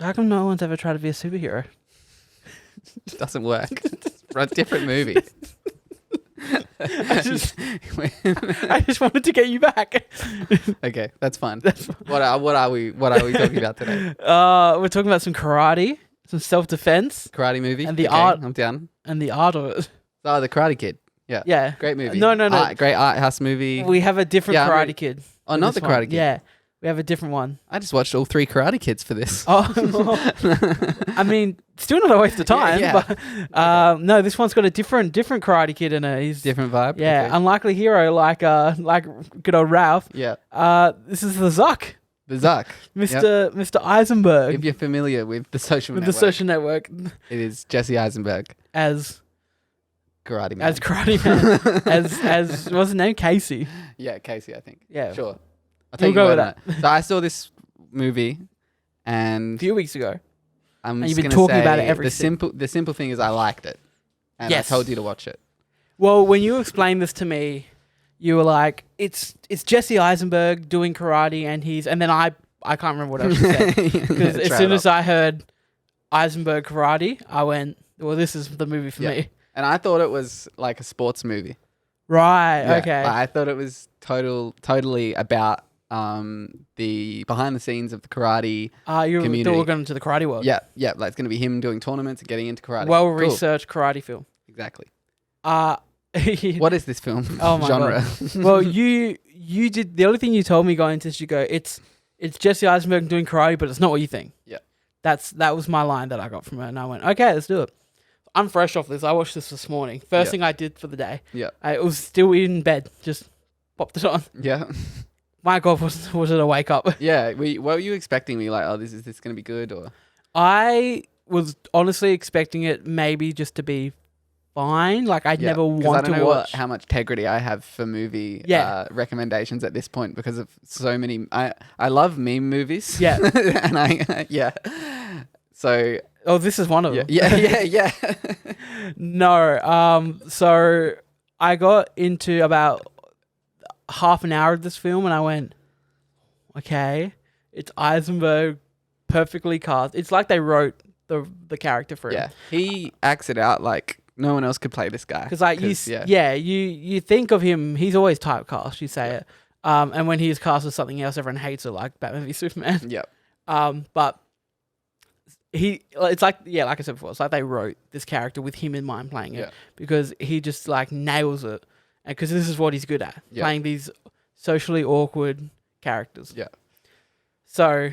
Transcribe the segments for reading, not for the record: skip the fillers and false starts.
How come no one's ever tried to be a superhero? It doesn't work. For a different movie. I just wanted to get you back. Okay, that's fine. What are we talking about today? We're talking about some karate, some self-defense, Karate movie? and the art. I'm down. And the art of it. Oh, The Karate Kid. Yeah. Yeah. Great movie. No. Great art house movie. We have a different Karate Kid. Oh, not The Karate Kid. Yeah. We have a different one. I just watched all 3 Karate Kids for this. Oh, I mean, still not a waste of time. Yeah. But no, this one's got a different Karate Kid in it. He's different vibe. Yeah, Okay. unlikely hero like good old Ralph. Yeah. This is the Zuck. The Zuck. Mr. Eisenberg. If you're familiar with the social network. The social network. It is Jesse Eisenberg as Karate Man. As Karate Man. as what's his name? Casey. Yeah, Casey, I think. Yeah. Sure. We'll go with that. So I saw this movie and A few weeks ago. I'm And just you've been gonna talking say about it every the simple thing is I liked it. And Yes. I told you to watch it. Well, when you explained this to me, you were like, it's Jesse Eisenberg doing karate and then I can't remember what else you said. Because as soon as I heard Eisenberg karate, I went, well, this is the movie for me. And I thought it was like a sports movie. Right, Yeah, okay. I thought it was totally about the behind the scenes of the karate community. You're going into the karate world. Yeah, like it's going to be him doing tournaments and getting into karate. Well-researched karate film. Exactly. What What is this film Oh my genre? God. Well, you did, the only thing you told me going into this, you go, it's Jesse Eisenberg doing karate, but it's not what you think. Yeah. That was my line that I got from it, and I went, okay, let's do it. I'm fresh off this. I watched this morning. First thing I did for the day. Yeah. I was still in bed. Just popped it on. Yeah. My God, was it a wake up? Yeah. What were you expecting me like? Oh, is this going to be good or? I was honestly expecting it maybe just to be fine. Like I'd never want to watch. How much integrity I have for movie recommendations at this point because of so many. I love meme movies. Yeah. And So. Oh, this is one of them. Yeah. No. So I got into about half an hour of this film and I went, okay, it's Eisenberg perfectly cast. It's like they wrote the character for him. Yeah. He acts it out like no one else could play this guy. Because you think of him, he's always typecast, you say it. And when he is cast as something else, everyone hates it, like Batman v Superman. Yep. But it's like I said before, it's like they wrote this character with him in mind playing it because he just like nails it, and because this is what he's good at, playing these socially awkward characters. Yeah. So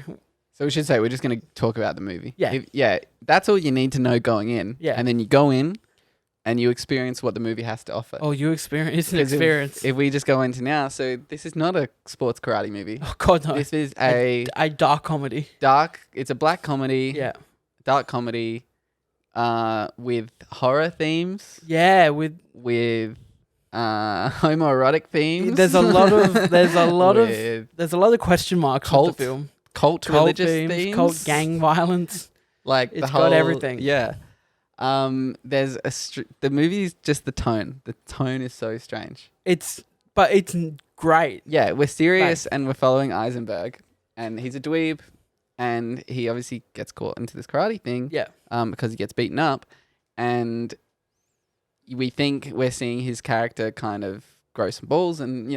we should say we're just going to talk about the movie. Yeah. That's all you need to know going in. Yeah. And then you go in and you experience what the movie has to offer. Oh, it's an experience. If we just go into now, so this is not a sports karate movie. Oh God, no! This is a dark comedy. It's a black comedy. Yeah. Dark comedy, with horror themes. Yeah, with homoerotic themes. There's a lot of question marks with the film. Cult religious themes, cult gang violence. Like it's got everything. Yeah. There's the movie's just the tone. The tone is so strange. But it's great. Yeah, we're serious and we're following Eisenberg, and he's a dweeb, and he obviously gets caught into this karate thing. Yeah. Because he gets beaten up, and we think we're seeing his character kind of grow some balls and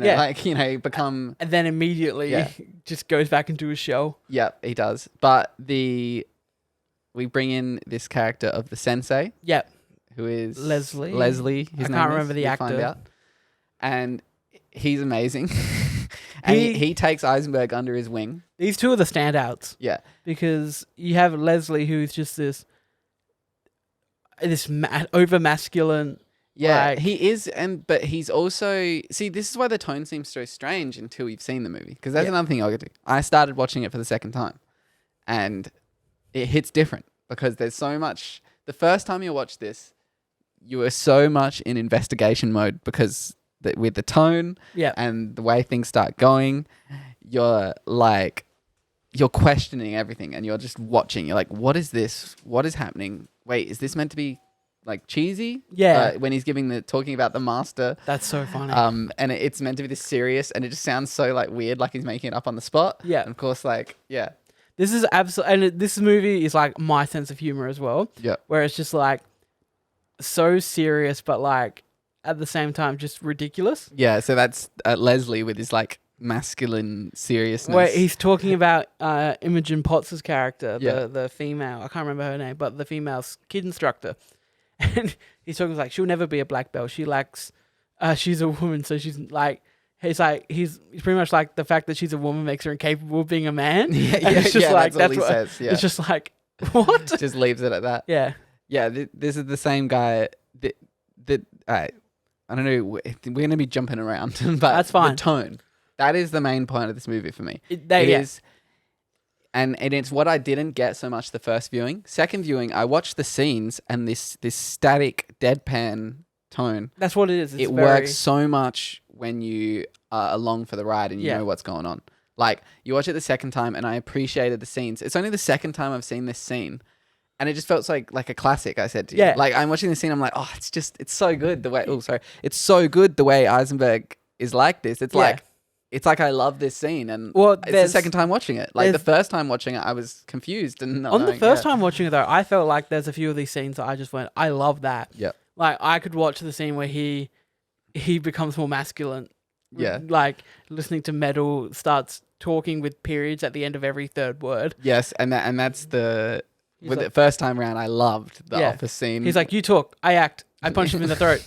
become. And then immediately just goes back into his shell. Yeah, he does. But we bring in this character of the sensei. Yeah. Who is Leslie. His name I can't remember the actor. Find out. And he's amazing. And he takes Eisenberg under his wing. These two are the standouts. Yeah. Because you have Leslie, who's just this over masculine. Yeah, he is, but he's also this is why the tone seems so strange until you've seen the movie. Because that's another thing I could do. I started watching it for the second time, and it hits different because there's so much. The first time you watch this, you were so much in investigation mode because with the tone and the way things start going, you're questioning everything and you're just watching. You're like, what is this? What is happening? Wait, is this meant to be like cheesy? Yeah. When he's talking about the master. That's so funny. And it's meant to be this serious and it just sounds so like weird, like he's making it up on the spot. Yeah. And of course, This is absolutely, and this movie is like my sense of humor as well. Yeah. Where it's just like so serious, but like at the same time just ridiculous. Yeah, so that's Leslie with his like masculine seriousness. Where he's talking about Imogen Potts' character, Yeah. the female, I can't remember her name, but the female kid instructor. And he's talking like she'll never be a black belt. She lacks, she's a woman, so she's like, he's pretty much like the fact that she's a woman makes her incapable of being a man. Yeah, And it's just like that's what he says. Yeah. It's just like what? Just leaves it at that. Yeah. Yeah, this is the same guy that I don't know. We're going to be jumping around, but That's fine. The tone, that is the main point of this movie for me. It yeah. is, and it's what I didn't get so much the first viewing. Second viewing, I watched the scenes and this static deadpan tone. That's what it is. It works so much when you are along for the ride and you know what's going on. Like, you watch it the second time and I appreciated the scenes. It's only the second time I've seen this scene. And it just felt like a classic, I said to you. Yeah. Like, I'm watching the scene, I'm like, oh, it's so good the way, it's so good the way Eisenberg is like this. It's like I love this scene. And it's the second time watching it. Like, the first time watching it, I was confused. And on the first time watching it, though, I felt like there's a few of these scenes that I just went, I love that. Yep. Like, I could watch the scene where he becomes more masculine. Yeah. Like, listening to metal, starts talking with periods at the end of every third word. Yes, and that's the... He's the first time around, I loved the office scene. He's like, you talk, I act, I punch him in the throat.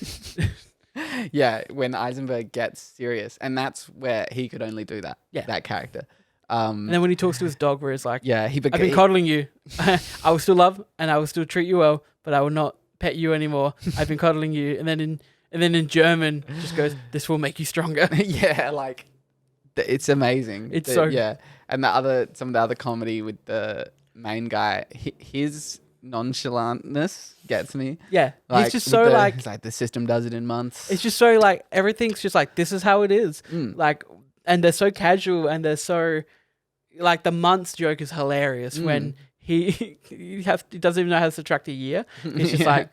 Yeah, when Eisenberg gets serious. And that's where he could only do that. Yeah. That character. And then when he talks to his dog, where he's like, yeah, I've been coddling you. I will still love and I will still treat you well, but I will not pet you anymore. I've been coddling you. And then in German, just goes, this will make you stronger. Yeah, like, it's amazing. It's so... Yeah. And some of the other comedy with the main guy, his nonchalantness gets me. Yeah. Like, he's just so like... It's like, the system does it in months. It's just so like, everything's just like, this is how it is. Like, and they're so casual and they're so... Like, the months joke is hilarious when he doesn't even know how to subtract a year. He's just like...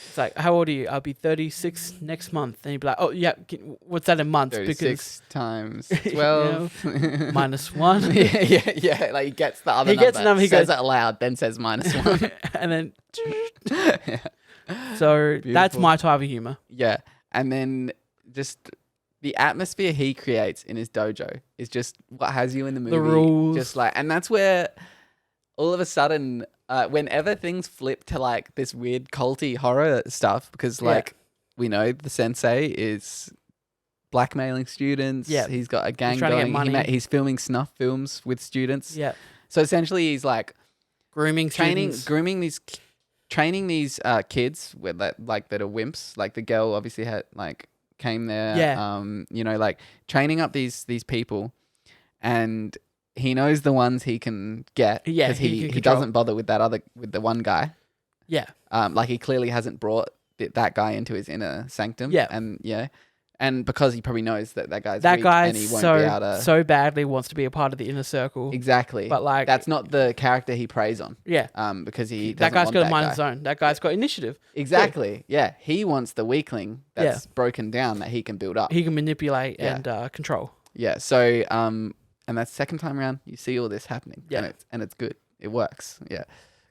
It's like, how old are you? I'll be 36 next month. And he'd be like, oh, yeah, what's that in months? 36 times 12. Minus 1. Yeah. Like, he gets the other number. He says it aloud, then says minus 1. And then... So, beautiful. That's my type of humor. Yeah. And then just the atmosphere he creates in his dojo is just what has you in the movie. The rules. Just like, and that's where all of a sudden... whenever things flip to like this weird culty horror stuff, because like we know the sensei is blackmailing students. Yeah, he's got a gang going. He's filming snuff films with students. Yeah. So essentially, he's like training these kids with that that are wimps. Like the girl obviously came there. Yeah. Like training up these people, and he knows the ones he can get. Yeah, because he doesn't bother with the one guy. Yeah. Like he clearly hasn't brought that guy into his inner sanctum. Yeah. And because he probably knows that guy's that weak guy's and he won't be able to... so badly wants to be a part of the inner circle. Exactly. But like... That's not the character he preys on. Yeah. Because he doesn't that guy's want got that a mind guy. of his own. That guy's got initiative. Exactly. Yeah. He wants the weakling that's broken down that he can build up. He can manipulate and control. Yeah. So... And that second time around, you see all this happening. Yeah. And it's good. It works. Yeah.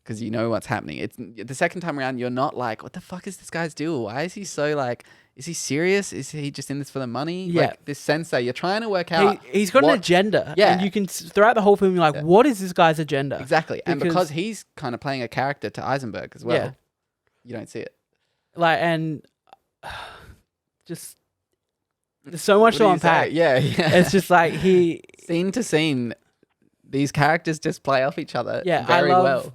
Because you know what's happening. It's the second time around, you're not like, what the fuck is this guy's deal? Why is he so like, is he serious? Is he just in this for the money? Yeah. Like this sensei, you're trying to work out. He's got an agenda. Yeah. And you can, throughout the whole film, you're like, what is this guy's agenda? Exactly. And because he's kind of playing a character to Eisenberg as well, you don't see it. Like, and just... There's so much to unpack. Yeah. It's just like scene to scene, these characters just play off each other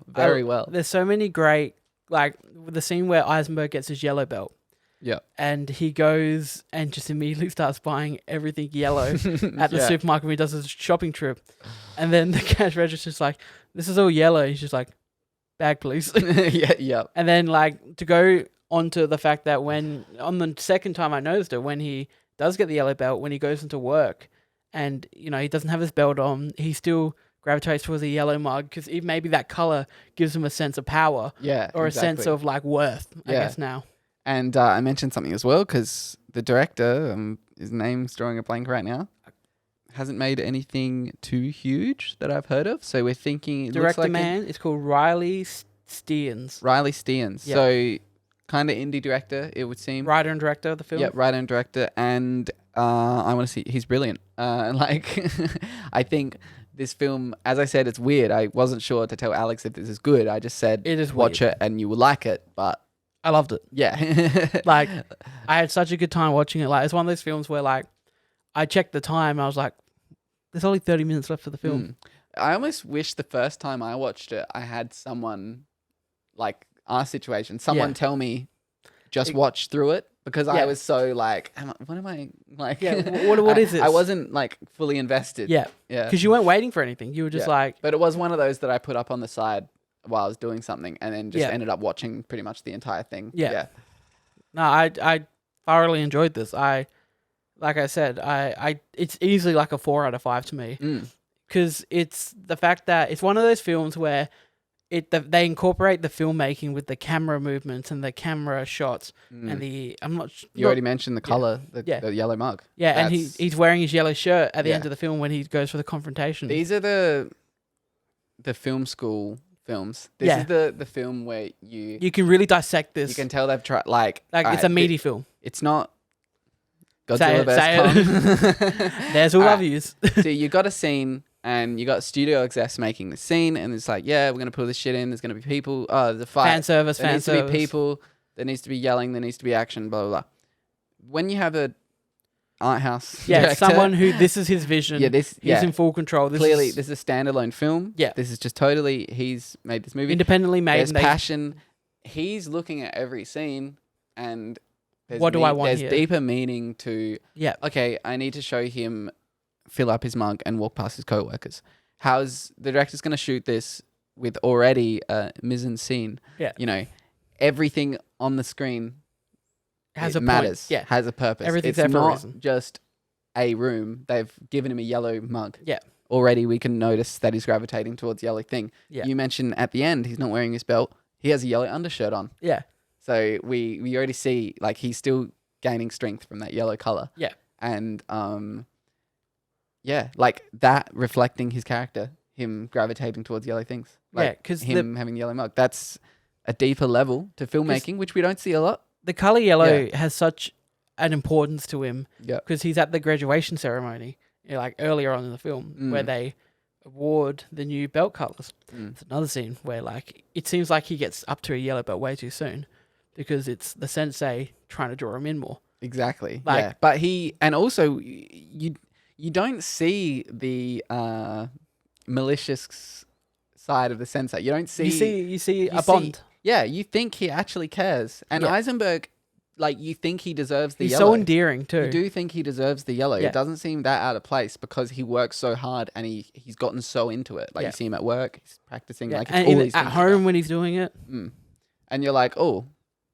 very well. There's so many great, like the scene where Eisenberg gets his yellow belt. Yeah. And he goes and just immediately starts buying everything yellow at the supermarket when he does his shopping trip. And then the cash register's like, this is all yellow. He's just like, bag please. Yeah. And then like to go onto the fact that when, on the second time I noticed it, when he does get the yellow belt, when he goes into work and he doesn't have his belt on, he still gravitates towards a yellow mug because maybe that color gives him a sense of power, or a sense of like worth, I guess now. And I mentioned something as well because the director, his name's drawing a blank right now. hasn't made anything too huge that I've heard of. So we're thinking it Director looks like man, it's called Riley Stearns. Riley Stearns. Yep. So kind of indie director, it would seem. Writer and director of the film. Yeah, writer and director, and I want to see. He's brilliant. Like, I think this film, as I said, it's weird. I wasn't sure to tell Alex if this is good. I just said, It is watch weird. it and you will like it. But I loved it. yeah, Like, I had such a good time watching it. Like, it's one of those films where, like, I checked the time and I was like, there's only 30 minutes left for the film. I almost wish the first time I watched it, I had someone, like our situation, someone tell me, just watch through it, because I was so like, what am I like? Yeah, what is this? I wasn't like fully invested. Yeah. Yeah. Because you weren't waiting for anything. You were just like... But it was one of those that I put up on the side while I was doing something, and then just ended up watching pretty much the entire thing. Yeah. No, I thoroughly enjoyed this. Like I said, it's easily like a 4 out of 5 to me. Because it's the fact that it's one of those films where they incorporate the filmmaking with the camera movements and the camera shots and the you already mentioned the color, the yellow mug. Yeah, and he's wearing his yellow shirt at the end of the film when he goes for the confrontation. These are the film school films. This is the film where you can really dissect this. You can tell they've tried like it's a meaty film. It's not Godzilla vs. Kong. There's all our views. So you got a scene. And you got studio execs making the scene, and it's like, yeah, we're gonna put this shit in. There's gonna be people. Oh, there's a fight. Fan service. There needs to be people. There needs to be yelling. There needs to be action. Blah blah blah. When you have a art house, director, someone who this is his vision. He's in full control. This is a standalone film. Yeah, this is just totally. He's made this movie independently made. There's passion. He's looking at every scene, and what do I want? There's deeper meaning to. Yeah. Okay, I need to show him fill up his mug and walk past his co-workers. How's the director's going to shoot this with already a mise-en-scene? Yeah. You know, everything on the screen has a matters. Point. Yeah. Has a purpose. Everything's it's there for a not reason. Just a room. They've given him a yellow mug. Yeah. Already we can notice that he's gravitating towards the yellow thing. Yeah. You mentioned at the end he's not wearing his belt. He has a yellow undershirt on. Yeah. So we already see like he's still gaining strength from that yellow color. Yeah. And yeah, like that reflecting his character, him gravitating towards yellow things. Like because him having yellow mug. That's a deeper level to filmmaking, which we don't see a lot. The color yellow has such an importance to him because he's at the graduation ceremony, like earlier on in the film, where they award the new belt colors. It's another scene where like it seems like he gets up to a yellow belt way too soon because it's the sensei trying to draw him in more. Exactly. Like, but and also you don't see the malicious side of the sensei. You don't see. You see a bond. Yeah, you think he actually cares, and Eisenberg, like you think he deserves the He's yellow. So endearing too. You do think he deserves the yellow. It doesn't seem that out of place because he works so hard and he's gotten so into it. Like you see him at work, he's practicing. Like it's all he's at home when he's doing it. And you're like, oh,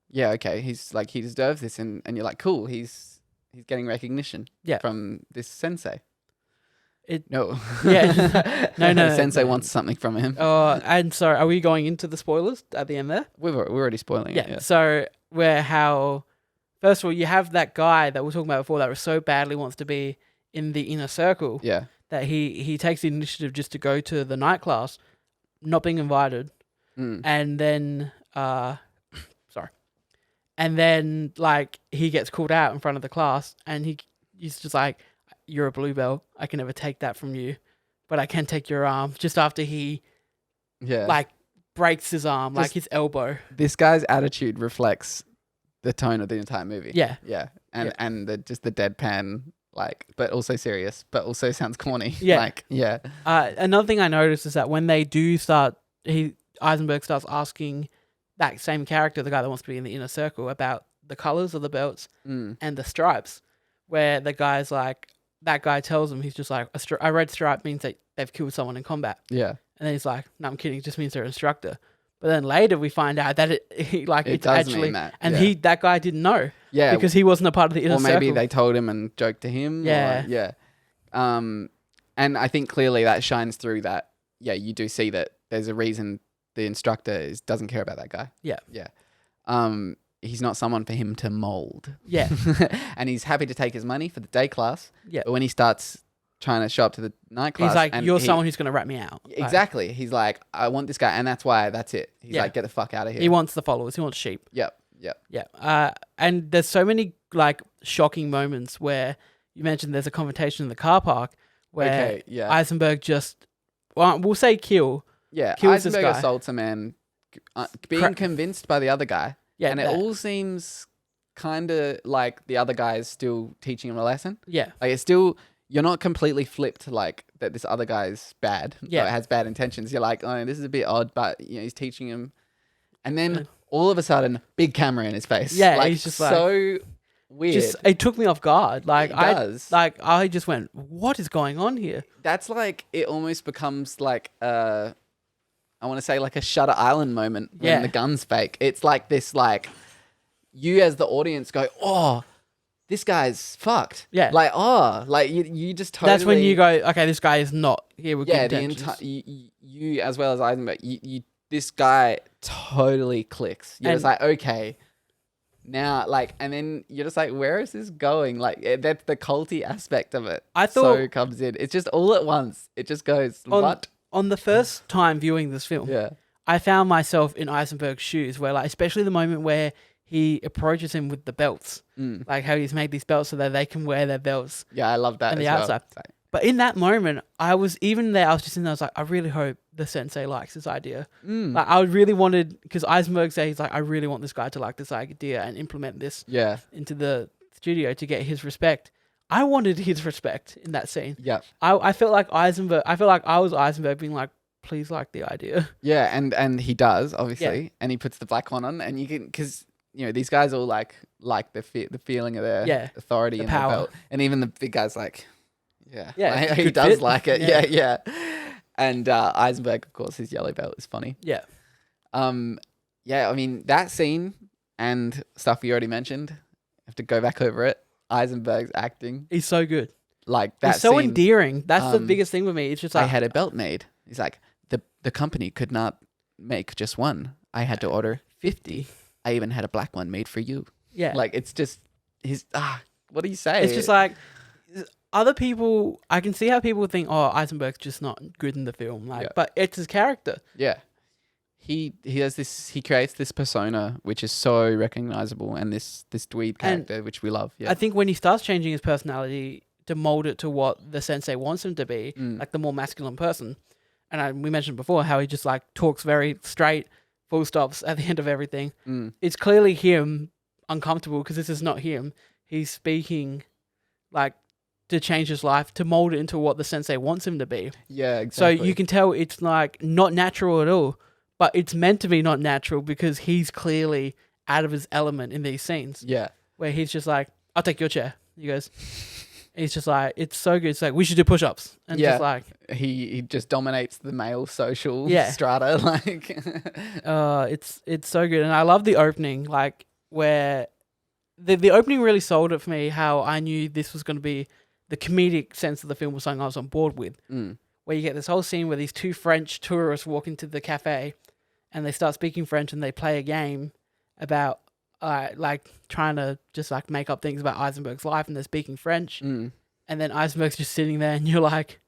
yeah, okay. He's like he deserves this, and you're like, cool. He's getting recognition. From this sensei. No. Yeah. No. The sensei wants something from him. Oh, and so are we going into the spoilers at the end there? We're already spoiling it. Yeah. So first of all, you have that guy that we were talking about before that so badly wants to be in the inner circle. Yeah. That he takes the initiative just to go to the night class, not being invited. And then and then like he gets called out in front of the class and he's just like, you're a blue belt. I can never take that from you, but I can take your arm. Just after he, like breaks his arm, like his elbow. This guy's attitude reflects the tone of the entire movie. Yeah, and the deadpan, like, but also serious, but also sounds corny. Yeah, like another thing I noticed is that when they do start, Eisenberg starts asking that same character, the guy that wants to be in the inner circle, about the colors of the belts and the stripes, where the guy's like. That guy tells him, he's just like, a red stripe means that they've killed someone in combat. Yeah. And then he's like, no, I'm kidding. It just means they're an instructor. But then later we find out that it's actually, mean that. And that guy didn't know. Yeah. Because he wasn't a part of the inner circle. Or maybe they told him and joked to him. Yeah. And I think clearly that shines through that. Yeah, you do see that there's a reason the instructor doesn't care about that guy. Yeah. Yeah. He's not someone for him to mold. Yeah. And he's happy to take his money for the day class. Yeah. But when he starts trying to show up to the night class. He's like, and you're someone who's going to rat me out. Exactly. He's like, I want this guy, and that's it. He's like, get the fuck out of here. He wants the followers. He wants sheep. Yep. Yeah. And there's so many like shocking moments where you mentioned there's a confrontation in the car park where Eisenberg just, well, we'll say kills Eisenberg this guy. assaults a man, being convinced by the other guy. Yeah, and it all seems kind of like the other guy is still teaching him a lesson. Yeah. Like it's still, you're not completely flipped like that this other guy's bad. Yeah. Or has bad intentions. You're like, oh, this is a bit odd, but he's teaching him. And then all of a sudden, big camera in his face. Yeah, like, he's just so weird. It took me off guard. Like it does. I just went, what is going on here? That's like, it almost becomes like I want to say like a Shutter Island moment when the gun's fake. It's like this, like you as the audience go, oh, this guy's fucked. Yeah. Like, oh, like you just totally. That's when you go, okay, this guy is not here with good intentions. You as well as Eisenberg, this guy totally clicks. You're just like, okay, now, like, and then you're just like, where is this going? Like, that's the culty aspect of it. I thought so comes in. It's just all at once. It just goes, what? On the first time viewing this film, I found myself in Eisenberg's shoes, where like, especially the moment where he approaches him with the belts, like how he's made these belts so that they can wear their belts. Yeah, I love that. On the as outside. Well. But in that moment, I was even there. I was just in there. I was like, I really hope the sensei likes this idea. Like, I really wanted, because Eisenberg says he's like, I really want this guy to like this idea and implement this into the studio to get his respect. I wanted his respect in that scene. Yeah, I felt like Eisenberg. I felt like I was Eisenberg being like, please like the idea. Yeah, and he does obviously, and he puts the black one on, and you can, because these guys all like the feeling of their authority and power, the belt, and even the big guy's like. Yeah, he does fit. Like it. Yeah. And Eisenberg, of course, his yellow belt is funny. Yeah. I mean, that scene and stuff we already mentioned, have to go back over it. Eisenberg's acting. He's so good. Like that. He's so scene, endearing. That's the biggest thing with me. It's just like, I had a belt made. He's like, the company could not make just one. I had to order 50. I even had a black one made for you. Yeah. Like, it's just what do you say? It's just like, other people, I can see how people think, oh, Eisenberg's just not good in the film. Like, but it's his character. Yeah. He has this, he creates this persona which is so recognizable, and this dweeb character which we love. Yeah. I think when he starts changing his personality to mold it to what the sensei wants him to be, like the more masculine person. And we mentioned before how he just like talks very straight, full stops at the end of everything. It's clearly him uncomfortable because this is not him. He's speaking like to change his life, to mold it into what the sensei wants him to be. Yeah, exactly. So you can tell it's like not natural at all, but it's meant to be not natural because he's clearly out of his element in these scenes. Yeah. Where he's just like, I'll take your chair. He goes, he's just like, it's so good. It's like, we should do push-ups. And just like, he just dominates the male social strata. Like, it's so good. And I love the opening, like where the opening really sold it for me, how I knew this was going to be the comedic sense of the film was something I was on board with. Where you get this whole scene where these two French tourists walk into the cafe and they start speaking French and they play a game about like trying to just like make up things about Eisenberg's life, and they're speaking French. And then Eisenberg's just sitting there and you're like,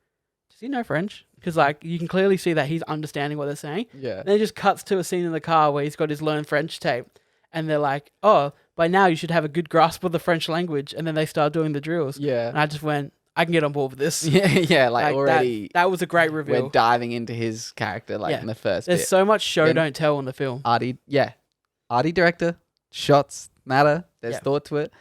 does he know French? Because like you can clearly see that he's understanding what they're saying. Yeah. And then it just cuts to a scene in the car where he's got his learn French tape and they're like, oh, by now you should have a good grasp of the French language. And then they start doing the drills. Yeah. And I just went, I can get on board with this. Yeah, like already. That was a great reveal. We're diving into his character in the first There's bit. so much show don't tell in the film. Artie director, shots matter. There's thought to it.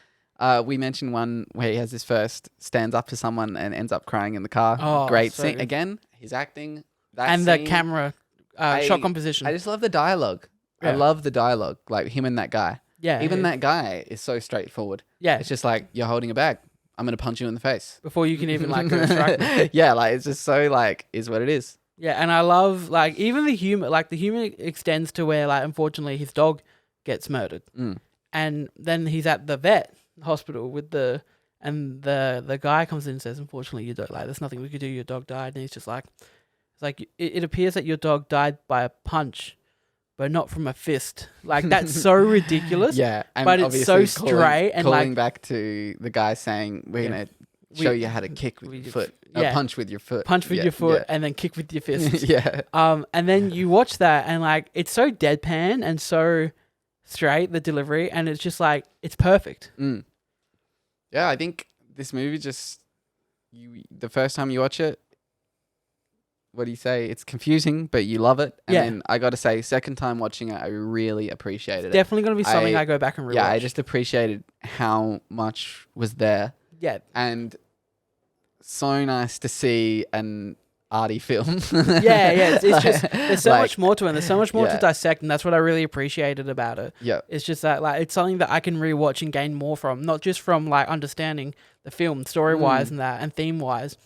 We mentioned one where he has his first, stands up to someone and ends up crying in the car. Oh, great so scene. good. Again, his acting. And the camera shot composition. I just love the dialogue. I love the dialogue. Like him and that guy. Yeah. Even that guy is so straightforward. Yeah. It's just like, you're holding a bag. I'm going to punch you in the face. Before you can even like go strike me. Yeah, like it's just so like, is what it is. Yeah, and I love like even the humor, like the humor extends to where like unfortunately his dog gets murdered. And then he's at the vet hospital with the guy comes in and says, unfortunately you don't, like there's nothing we could do, your dog died. And he's just like, it's like it appears that your dog died by a punch, but not from a fist. Like that's so ridiculous. Yeah, and but it's so straight and calling like back to the guy saying we're gonna show you how to kick with your foot. punch with your foot. Punch with your foot and then kick with your fist. Yeah. And then you watch that and like it's so deadpan and so straight, the delivery, and it's just like it's perfect. Yeah, I think this movie just the first time you watch it, what do you say? It's confusing, but you love it. And then I got to say, second time watching it, I really appreciated it. Definitely going to be something I go back and rewatch. Yeah, I just appreciated how much was there. Yeah. And so nice to see an arty film. It's just there's so much more to it. There's so much more to dissect, and that's what I really appreciated about it. Yeah. It's just that like it's something that I can rewatch and gain more from, not just from like understanding the film story-wise and that and theme-wise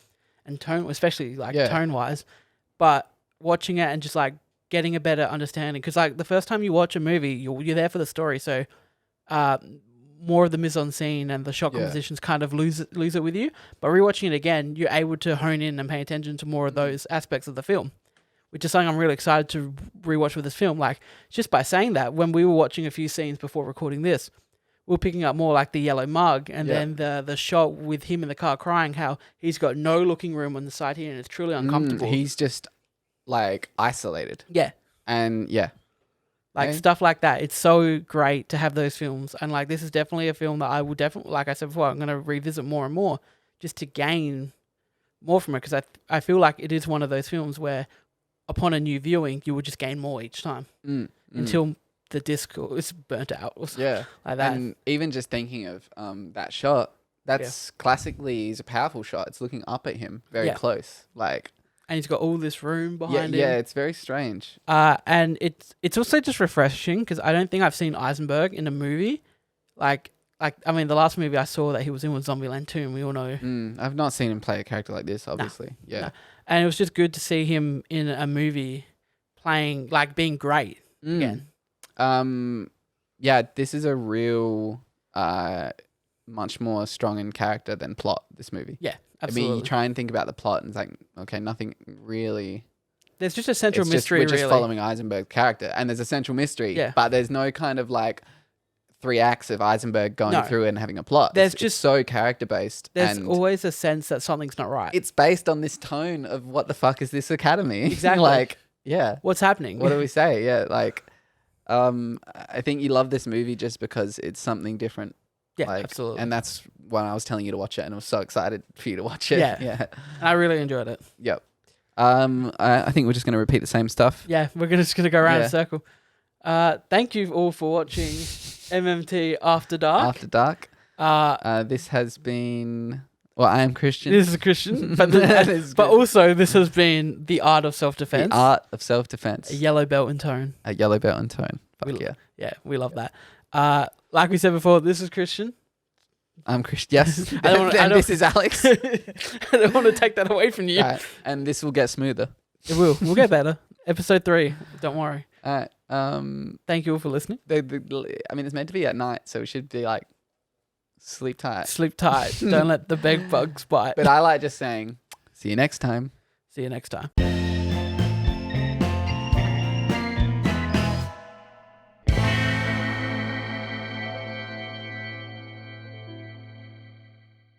and tone, especially like tone-wise, but watching it and just like getting a better understanding, because like the first time you watch a movie, you're there for the story, so more of the mise-en-scene and the shot compositions kind of lose it with you. But rewatching it again, you're able to hone in and pay attention to more of those aspects of the film, which is something I'm really excited to rewatch with this film. Like, just by saying that, when we were watching a few scenes before recording this, we were picking up more like the yellow mug and then the shot with him in the car crying, how he's got no looking room on the side here and it's truly uncomfortable. He's just like isolated. Yeah. And like stuff like that. It's so great to have those films. And like, this is definitely a film that I will definitely, like I said before, I'm going to revisit more and more just to gain more from it. Because I feel like it is one of those films where upon a new viewing, you will just gain more each time until the disc is burnt out or something like that. And even just thinking of that shot, that's classically is a powerful shot. It's looking up at him very close. Like, and he's got all this room behind him. Yeah, it's very strange. And it's also just refreshing because I don't think I've seen Eisenberg in a movie. Like I mean, the last movie I saw that he was in was Zombieland 2, and we all know. I've not seen him play a character like this, obviously. No. And it was just good to see him in a movie playing, like, being great again. This is a real, much more strong in character than plot, this movie. Yeah, absolutely. I mean, you try and think about the plot and it's like, okay, nothing really. There's just a central mystery, we're just following Eisenberg's character, and there's a central mystery, but there's no kind of like 3 acts of Eisenberg going through and having a plot. It's so character-based. There's always a sense that something's not right. It's based on this tone of what the fuck is this academy? Exactly. Like, what's happening? What do we say? Yeah, like, I think you love this movie just because it's something different. Yeah, absolutely. And that's when I was telling you to watch it, and I was so excited for you to watch it. Yeah. And I really enjoyed it. Yep. I think we're just going to repeat the same stuff. Yeah, we're just going to go around in a circle. Thank you all for watching MMT After Dark. After Dark. This has been... Well, I am Christian. This is Christian. But also, this has been The Art of Self-Defense. The Art of Self-Defense. A yellow belt in tone. A yellow belt in tone. Fuck yeah. Yeah, we love that. Like we said before, this is Christian. I'm Christian. Yes. This is Alex. I don't want to take that away from you. And this will get smoother. It will. We'll get better. Episode 3. Don't worry. All right. Thank you all for listening. I mean, it's meant to be at night, so we should be like, sleep tight. Sleep tight. Don't let the bed bugs bite. But I like just saying, see you next time. See you next time.